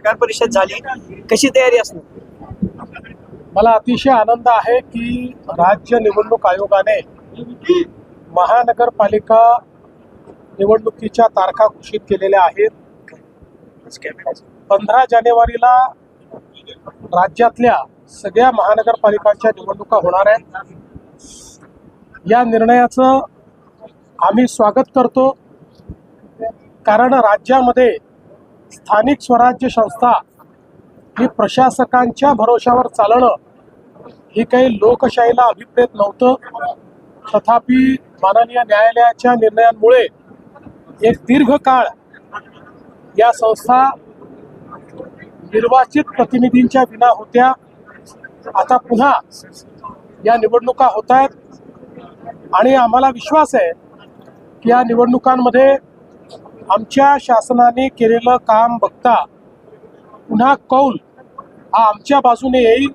पत्रकार परिषद झाली, कशी तयारी असणार? मला अतिशय आनंद आहे की राज्य निवडणूक आयोगाने महानगरपालिका निवडणुकीच्या तारखा घोषित केलेल्या आहेत. 15 जानेवारीला राज्यातल्या सगळ्या महानगरपालिकांच्या निवडणुका होणार आहेत. या निर्णयाचं आम्ही स्वागत करतो, कारण राज्यामध्ये स्थानिक स्वराज्य संस्था ही प्रशासकांच्या भरोशावर चालणं ही काही लोकशाहीला अभिप्रेत नव्हतं. तथापि माननीय न्यायालयाच्या निर्णयांमुळे एक दीर्घ काळ या संस्था निर्वाचित प्रतिनिधींच्या विना होत्या. आता पुन्हा या निवडणुका होत आहेत आणि आम्हाला विश्वास आहे की या निवडणुकांमध्ये आमच्या शासनाने केलेलं काम बघता पुन्हा कौल हा आमच्या बाजूने येईल.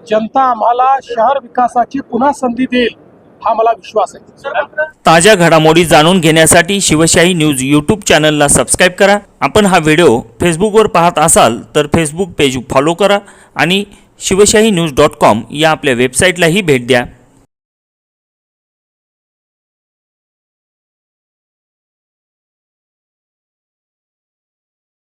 जनता आम्हाला शहर विकासाची पुन्हा संधी देईल हा मला विश्वास आहे. ताज्या घडामोडी जाणून घेण्यासाठी शिवशाही न्यूज यूट्यूब चॅनलला सबस्क्राईब करा. आपण हा व्हिडिओ फेसबुकवर पाहत असाल तर फेसबुक पेज फॉलो करा आणि शिवशाही न्यूज.com या आपल्या वेबसाईटलाही भेट द्या.